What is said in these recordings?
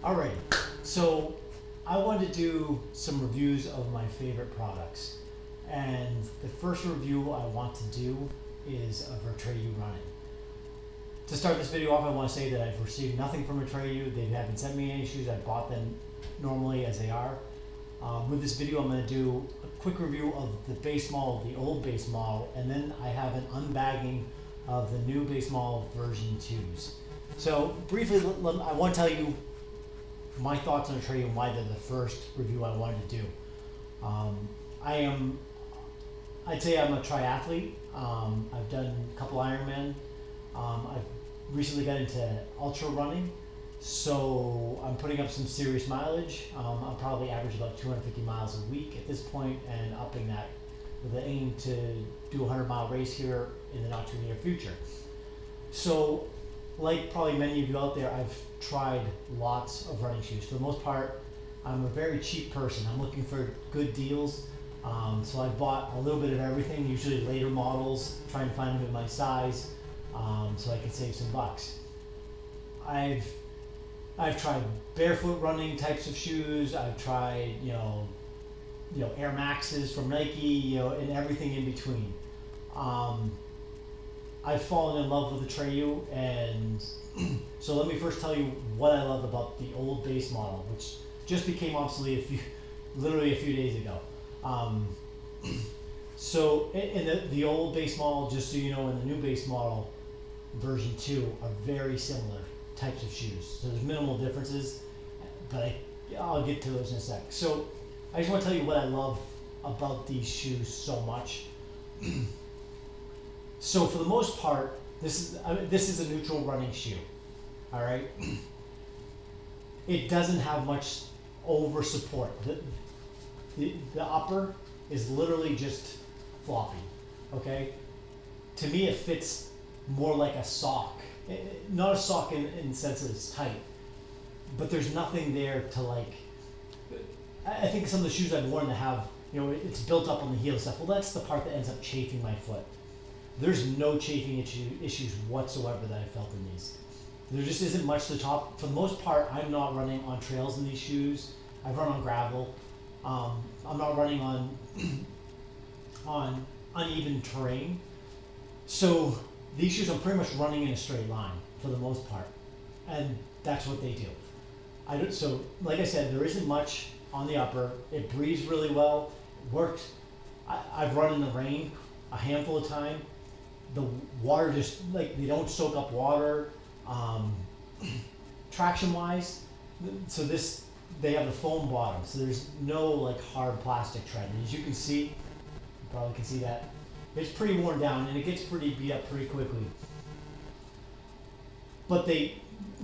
Alrighty, so I wanted to do some reviews of my favorite products. And the first review I want to do is of Atreyu running. To start this video off, I want to say that I've received nothing from Atreyu. They haven't sent me any shoes. I bought them normally as they are. With this video, I'm going to do a quick review of the base model, the old base model, and then I have an unbagging of the new base model version 2s. So briefly, I want to tell you my thoughts on Atreyu and why they're the first review I wanted to do. I'd say I'm a triathlete. I've done a couple Ironman. I've recently got into ultra running, so I'm putting up some serious mileage. I'll probably average about 250 miles a week at this point, and upping that with the aim to do a 100-mile race here in the not too near future. So, like probably many of you out there, I've tried lots of running shoes. For the most part, I'm a very cheap person. I'm looking for good deals. So I bought a little bit of everything, usually later models, trying to find them in my size, so I can save some bucks. I've tried barefoot running types of shoes. I've tried, Air Maxes from Nike, and everything in between. I've fallen in love with the Atreyu, and so let me first tell you what I love about the old base model, which just became obsolete literally a few days ago. So in the old base model, just so you know, and the new base model version 2 are very similar types of shoes. So there's minimal differences, but I'll get to those in a sec. So I just want to tell you what I love about these shoes so much. So for the most part, this is a neutral running shoe. All right. It doesn't have much over support. The upper is literally just floppy. Okay. To me, it fits more like a sock. Not a sock in the sense that it's tight, but there's nothing there to like. I think some of the shoes I've worn that have, it's built up on the heel and stuff. Well, that's the part that ends up chafing my foot. There's no chafing issues whatsoever that I felt in these. There just isn't much to the top. For the most part, I'm not running on trails in these shoes. I've run on gravel. I'm not running on uneven terrain. So these shoes, I'm pretty much running in a straight line for the most part, and that's what they do. So like I said, there isn't much on the upper. It breathes really well. It worked. I've run in the rain a handful of times. The water just, they don't soak up water. Traction wise, so they have the foam bottom, so there's no hard plastic tread. And as you can see, you probably can see that it's pretty worn down and it gets pretty beat up pretty quickly. But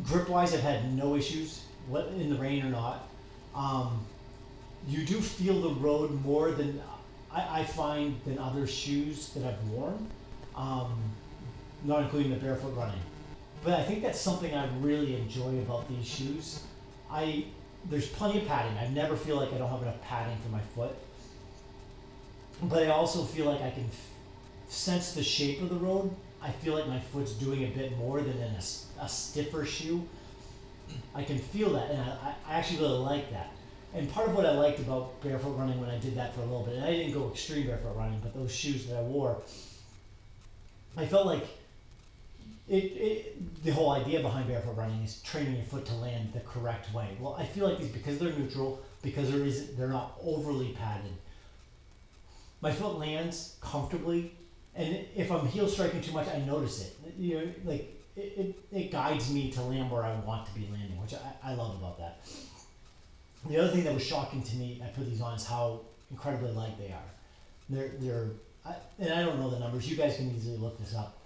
grip wise, I've had no issues, in the rain or not. You do feel the road more than I find than other shoes that I've worn. Not including the barefoot running. But I think that's something I really enjoy about these shoes. There's plenty of padding. I never feel like I don't have enough padding for my foot. But I also feel like I can sense the shape of the road. I feel like my foot's doing a bit more than in a stiffer shoe. I can feel that, and I actually really like that. And part of what I liked about barefoot running when I did that for a little bit, and I didn't go extreme barefoot running, but those shoes that I wore, I felt like the whole idea behind barefoot running is training your foot to land the correct way. Well, I feel like these, because they're neutral, because they're not overly padded, my foot lands comfortably, and if I'm heel striking too much, I notice it. It guides me to land where I want to be landing, which I love about that. The other thing that was shocking to me, I put these on, is how incredibly light they are. And I don't know the numbers. You guys can easily look this up.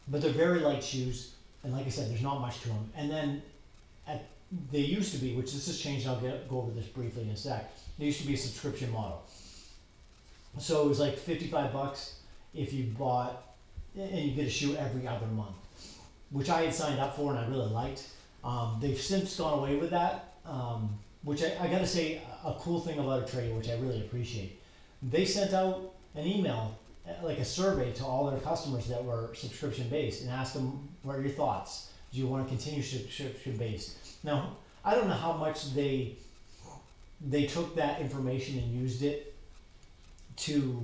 But they're very light shoes, and like I said, there's not much to them. And then they used to be, which this has changed, I'll go over this briefly in a sec. They used to be a subscription model. So it was like $55 if you bought, and you get a shoe every other month, which I had signed up for and I really liked. They've since gone away with that, which I gotta say, a cool thing about Atreyu, which I really appreciate. They sent out an email, like a survey, to all their customers that were subscription based, and asked them, what are your thoughts? Do you want to continue subscription based? Now, I don't know how much they took that information and used it to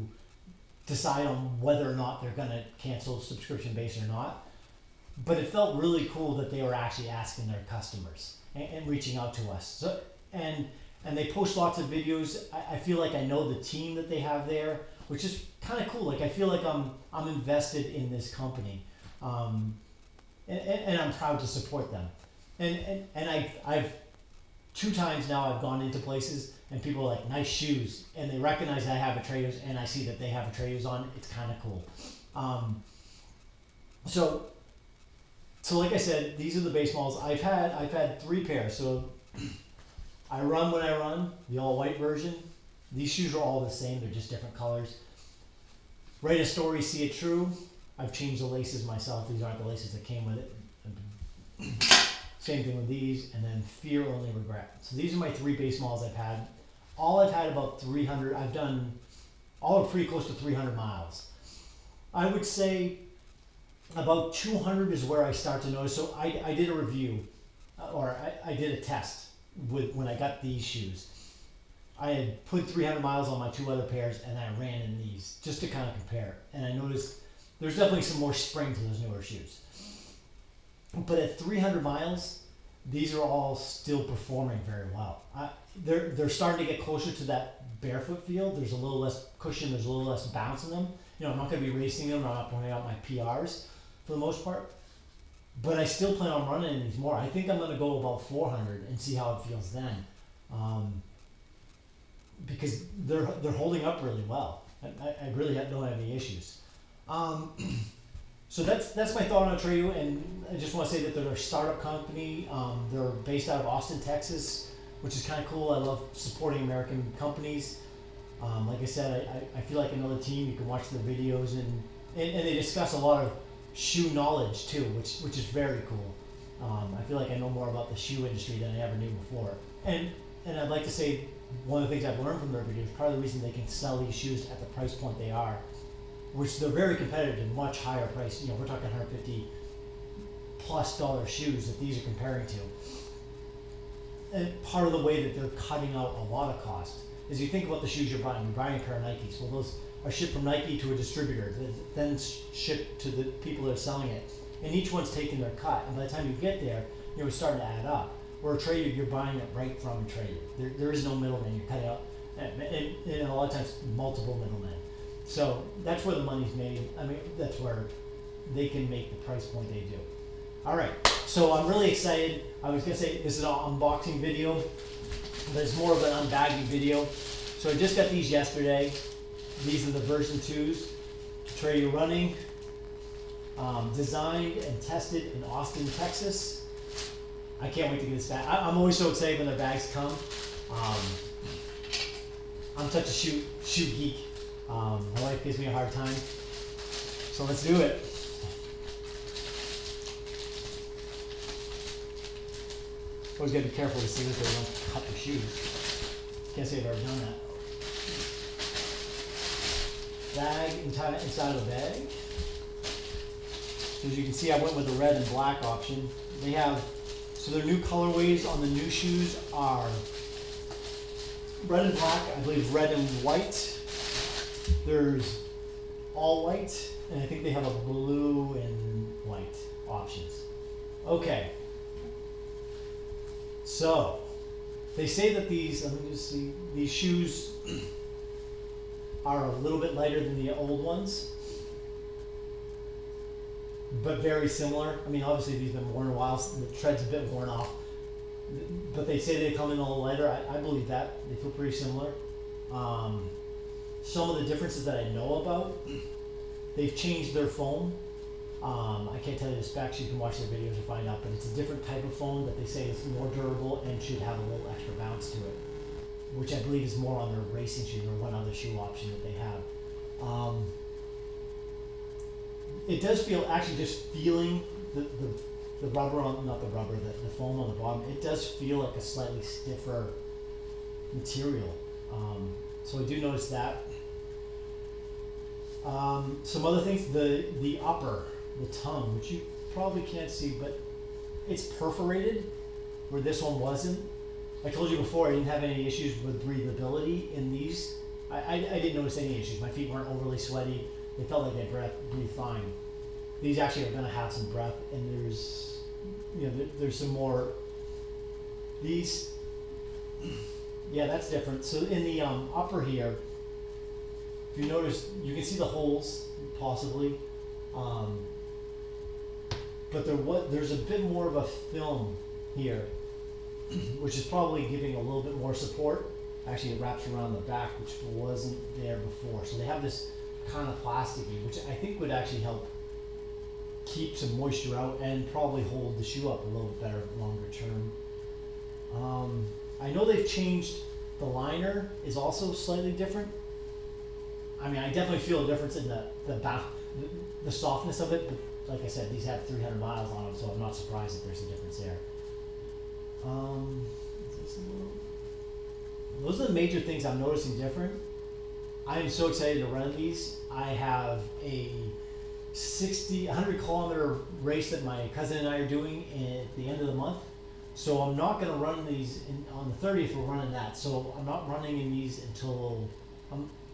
decide on whether or not they're going to cancel subscription base or not. But it felt really cool that they were actually asking their customers and reaching out to us. So and they post lots of videos. I feel like I know the team that they have there, which is kind of cool. Like I feel like I'm invested in this company, and I'm proud to support them. And I've 2 times now I've gone into places and people are like, nice shoes, and they recognize I have Atreyus, and I see that they have Atreyus on. It's kind of cool. So like I said, these are the base models. I've had 3 pairs. So I run when I run, the all white version. These shoes are all the same, they're just different colors. Write a story, see it true. I've changed the laces myself. These aren't the laces that came with it. Same thing with these, and then fear only regret. So these are my 3 base models I've had. All I've had about 300, I've done, all are pretty close to 300 miles. I would say about 200 is where I start to notice. So I did a review, or I did a test with when I got these shoes. I had put 300 miles on my 2 other pairs, and I ran in these just to kind of compare. And I noticed there's definitely some more spring to those newer shoes. But at 300 miles, these are all still performing very well. They're starting to get closer to that barefoot feel. There's a little less cushion, there's a little less bounce in them. You know, I'm not going to be racing them, I'm not putting out my PRs for the most part. But I still plan on running in these more. I think I'm going to go about 400 and see how it feels then. Because they're holding up really well. I really don't have any issues. So that's my thought on Atreyu, and I just want to say that they're a startup company. They're based out of Austin, Texas, which is kind of cool. I love supporting American companies. Like I said, I feel like another team. You can watch their videos, and they discuss a lot of shoe knowledge too, which is very cool. I feel like I know more about the shoe industry than I ever knew before. And I'd like to say one of the things I've learned from their videos, part of the reason they can sell these shoes at the price point they are, which they're very competitive and much higher price. You know, we're talking $150+ shoes that these are comparing to. And part of the way that they're cutting out a lot of cost is you think about the shoes you're buying a pair of Nikes. Well, those are shipped from Nike to a distributor, then shipped to the people that are selling it. And each one's taking their cut. And by the time you get there, you know, it's starting to add up. Where Atreyu, you're buying it right from Atreyu. There is no middleman. You're cutting out, and a lot of times, multiple middlemen. So that's where the money's made. I mean, that's where they can make the price point they do. All right, so I'm really excited. I was gonna say this is an unboxing video, but it's more of an unbagging video. So I just got these yesterday. These are the version 2s, Atreyu running, designed and tested in Austin, Texas. I can't wait to get this bag. I'm always so excited when their bags come. I'm such a shoe geek. My wife gives me a hard time. So let's do it. Always gotta be careful to see that they don't cut the shoes. Can't say I've ever done that. Bag inside of the bag. As you can see, I went with the red and black option. They have, so their new colorways on the new shoes are red and black, I believe red and white. There's all white, and I think they have a blue and white options. Okay. So, they say that these, let me just see, these shoes are a little bit lighter than the old ones, but very similar. I mean, obviously these have been worn a while, so the tread's a bit worn off, but they say they come in a little lighter. I believe that. They feel pretty similar. Some of the differences that I know about, they've changed their foam. I can't tell you the specs, you can watch their videos to find out, but it's a different type of foam that they say is more durable and should have a little extra bounce to it, which I believe is more on their racing shoes or one other shoe option that they have. It does feel, actually just feeling the rubber on, not the rubber, the foam on the bottom, it does feel like a slightly stiffer material. So I do notice that. Some other things, the upper, the tongue, which you probably can't see, but it's perforated. where this one wasn't. I told you before I didn't have any issues with breathability in these. I didn't notice any issues. My feet weren't overly sweaty. They felt like they breathed fine. These actually are going to have some breath, and there's some more. These, yeah, that's different. So in the upper here, if you notice, you can see the holes possibly, but there's a bit more of a film here, which is probably giving a little bit more support. Actually, it wraps around the back, which wasn't there before. So they have this kind of plasticky, which I think would actually help keep some moisture out and probably hold the shoe up a little bit better longer term. I know they've changed, the liner is also slightly different. I mean, I definitely feel a difference in the softness of it, but like I said, these have 300 miles on them, so I'm not surprised if there's a difference there. Those are the major things I'm noticing different. I am so excited to run these. I have a 100 kilometer race that my cousin and I are doing at the end of the month. So I'm not going to run these on the 30th. We're running that. So I'm not running in these until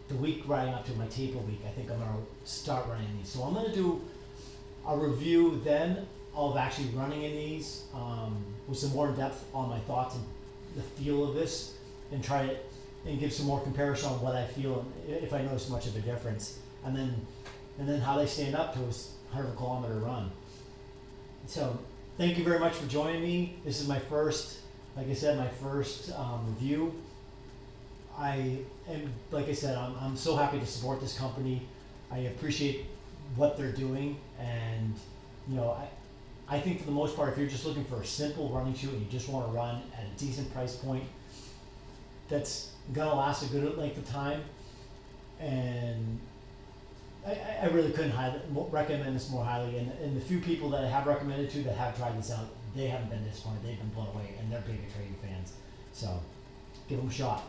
the week riding up to my taper week. I think I'm going to start running these. So I'm going to do a review then of actually running in these with some more depth on my thoughts and the feel of this, and try it and give some more comparison on what I feel and if I notice much of a difference, and then how they stand up to a 100 kilometer run. So thank you very much for joining me. This is my first, like I said, review. Like I said, I'm so happy to support this company. I appreciate what they're doing, and I think for the most part, if you're just looking for a simple running shoe and you just want to run at a decent price point that's gonna last a good length of time, and I really couldn't recommend this more highly. And the few people that I have recommended to that have tried this out, they haven't been disappointed. They've been blown away, and they're big Atreyu fans. So give them a shot.